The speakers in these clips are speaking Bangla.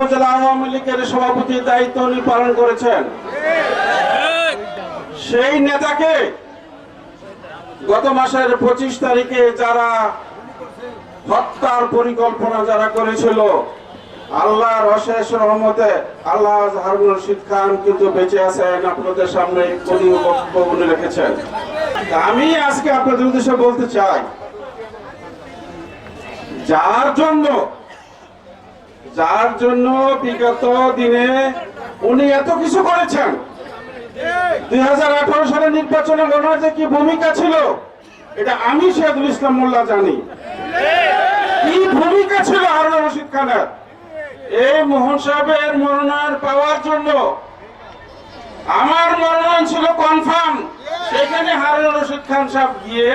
উপজেলা আওয়ামী লীগের সভাপতির দায়িত্ব উনি পালন করেছেন। সেই নেতাকে গত মাসের 25 তারিখে যারা হত্যার পরিকল্পনা যারা করেছিল, আল্লাহর অশেষ রহমতে আল্লাহ হারুন রশিদ খান কিন্তু বেঁচে আছেন, আপনাদের সামনে বক্তব্য রেখেছেন। আমি আজকে আপনাদের উদ্দেশ্যে বলতে চাই, যার জন্য বিগত দিনে উনি এত কিছু করেছেন, 2018 সালের নির্বাচনে ওনার যে কি ভূমিকা ছিল এটা আমি শহীদুল ইসলাম মোল্লা জানি। কি ভূমিকা ছিল হারুন রশিদ খানের এই মোহন সাহেবের মনোনয়ন পাওয়ার জন্য। আমার মনোনয়ন ছিল কনফার্ম, সেখানে হারুন রশিদ খান সাহেব গিয়ে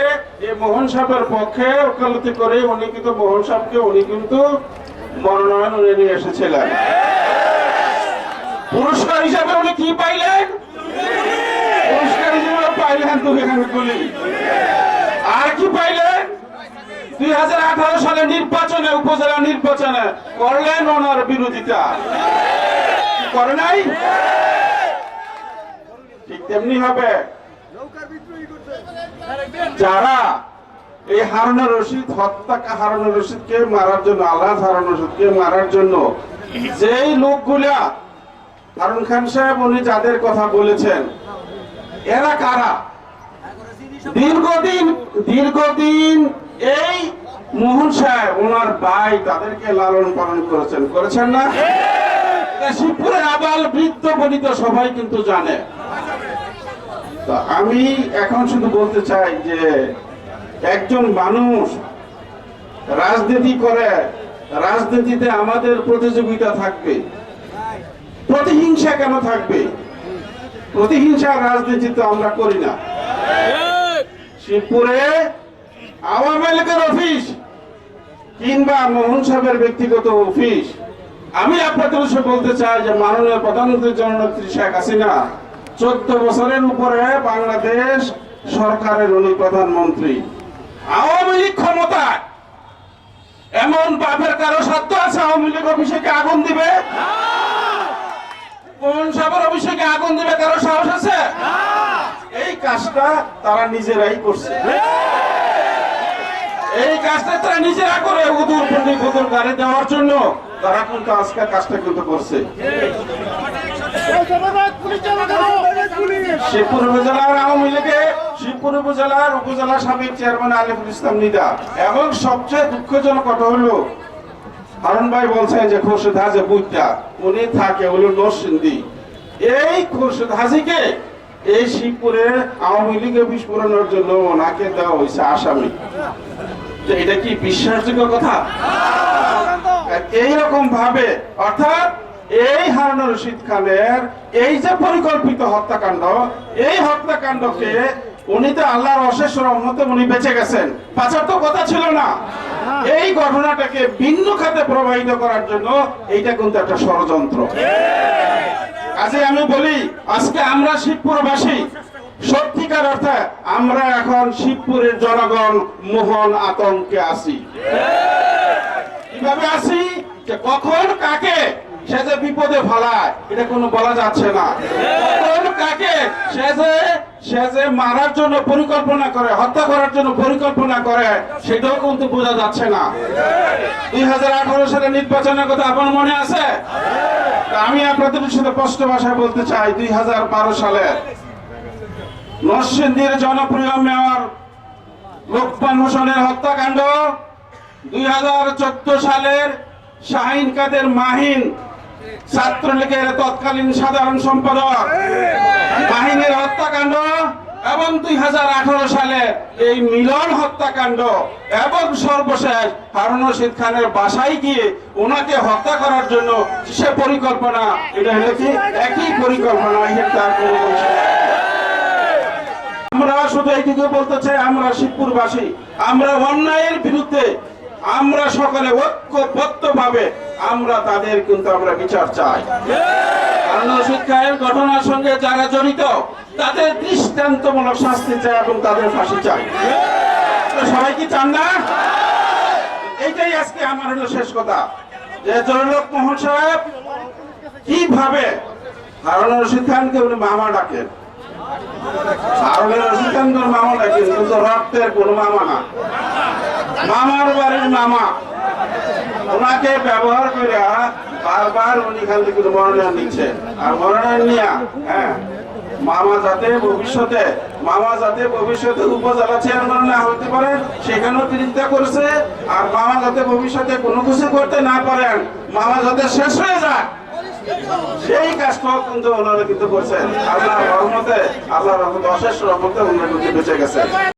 এই মোহন সাহেবের পক্ষে ওকালতি করে উনি কিন্তু মোহন সাহেবকে মনোনয়ন নিয়ে এসেছিলেন। পুরস্কার হিসাবে উনি কি পাইলেন? পুরস্কার হিসাবে পাইলেন তুলি। আর কি পাইলেন? 2018 সালে নির্বাচনে, উপজেলা নির্বাচনে করলেন ওনার বিরোধিতা, করে নাই? ঠিক তেমনি হবে যারা এই হারুন রশিদ হারুন রশিদকে মারার জন্য, আল্লাহ হারুন রশিদকে মারার জন্য যেই লোকগুলা হারুন খান সাহেব উনি যাদের কথা বলেছেন, এরা কারা? দীর্ঘদিন এই মোহন সাহেব ওনার ভাই তাদেরকে লালন পালন করেছেন না? শিবপুরের আবাল বৃদ্ধ বনিত সবাই কিন্তু জানে। তো আমি এখন শুধু বলতে চাই যে একজন মানুষ রাজনীতি করে, রাজনীতিতে আমাদের প্রতিযোগিতা থাকবে, প্রতিহিংসা কেন থাকবে? প্রতিহিংসার রাজনীতি তো আমরা করি না। শিবপুরে আওয়ামী লীগের অফিস কিংবা মোহন সাহেবের ব্যক্তিগত অফিস, আমি আপনাদের বলতে চাই যে মাননীয় প্রধানমন্ত্রী জননেত্রী শেখ হাসিনা 14 বছরের উপরে বাংলাদেশ সরকারের উনি প্রধানমন্ত্রী। আওয়ামী লীগ ক্ষমতায়, এমন বাপের কারো সাধ্য আছে আওয়ামী লীগ অফিসে আগুন দিবে? কোন সাহেবের অফিসে আগুন দিবে কারো সাহস আছে? এই কাজটা তারা নিজেরাই করছে। এই কাজটা তারা নিজেরা করে উদুর গাড়ি দেওয়ার জন্য তারা কিন্তু আজকে কাজটা কিন্তু করছে। শিবপুর উপজেলার আওয়ামী লীগে শিবপুর উপজেলা সাবেক চেয়ারম্যান আলিফুল ইসলাম নিদা, এবং সবচেয়ে দুঃখজনক কথা হলো হারুন ভাই বলছেন যে খুরশেদ হাজি বুইটা উনি থাকে হলো নরসিংদী। এই খুরশেদ হাজিকে এই শিবপুরে আওয়ামী লীগে বিস্ফোরণের জন্য ওনাকে দেওয়া হয়েছে আসামি। এটা কি বিশ্বাসযোগ্য কথা? এইরকম ভাবে অর্থাৎ এই হারুন রশিদ খানের এই যে পরিকল্পিত হত্যাকাণ্ড, এই হত্যাকাণ্ডকে উনি তো আল্লাহর অশেষ রহমতে উনি বেঁচে গেছেন, বাঁচার তো কথা ছিল না। এই ঘটনাটাকে ভিন্ন খাতে প্রবাহিত করার জন্য এইটা কিন্তু একটা ষড়যন্ত্র। কাজে আমি বলি আজকে আমরা শিবপুরবাসী সত্যিকার অর্থে আমরা এখন শিবপুরের জনগণ মোহন আতঙ্কে আছি। কিভাবে আছি যে কখন কাকে সে যে বিপদে ফেলায় এটা কোনো বলা যাচ্ছে না। কখন কাকে সে যে মারার জন্য পরিকল্পনা করে, হত্যা করার জন্য পরিকল্পনা করে সেটাও কিন্তু বোঝা যাচ্ছে না। 2018 সালের নির্বাচনের কথা আপনার মনে আছে? আমি আপনাদের সাথে স্পষ্ট ভাষায় বলতে চাই, 2012 সালে নরসিংদীর জনপ্রিয় মেয়র লোকমান হোসেনের হত্যাকাণ্ড, 2014 সালের শাহিন কাদের মাহিন ছাত্রলীগের তৎকালীন সাধারণ সম্পাদক মাহিনের হত্যাকাণ্ড, এবং 2018 সালে এই মিলন হত্যাকাণ্ড, এবং সর্বশেষ হারুন রশিদ খানের বাসায় গিয়ে ওনাকে হত্যা করার জন্য সে পরিকল্পনা, এটা হলো কি একই পরিকল্পনা। আমরা শুধু এইদিকে বলতে চাই, আমরা শিবপুরবাসী, আমরা অন্যায়ের বিরুদ্ধে আমরা সকলে ঐক্যবদ্ধভাবে আমরা তাদের কিন্তু আমরা বিচার চাই। হারুন রশিদ খানের ঘটনার সঙ্গে যারা জড়িত তাদের দৃষ্টান্তমূলক শাস্তি চাই এবং তাদের ফাঁসি চাই। সবাই কি চান না? এইটাই আজকে আমার হলো শেষ কথা। যে জয়লোক মোহন সাহেব কিভাবে হারুন রশিদ খানকে উনি মামা ডাকেন। হারুন রশিদ খানকে মামা ডাকেন, কিন্তু রক্তের কোন মামা না, মামার বাড়ির মামা। ওনাকে ব্যবহার করে বারবার উনি খান থেকে মনোনয়ন নিচ্ছে, আর মনোনয়ন নিয়ে মামা যাতে ভবিষ্যতে উপজেলা চেয়ারম্যান না হতে পারেন সেখানেও চিন্তা করছে, আর মামা যাতে ভবিষ্যতে কোনো কিছু করতে না পারেন, মামা যাতে শেষ হয়ে যায় সেই কাজটাও কিন্তু ওনারা কিন্তু করছেন। আল্লাহর রহমতে, অশেষ রহমতে ওনারা কিন্তু বেঁচে গেছে।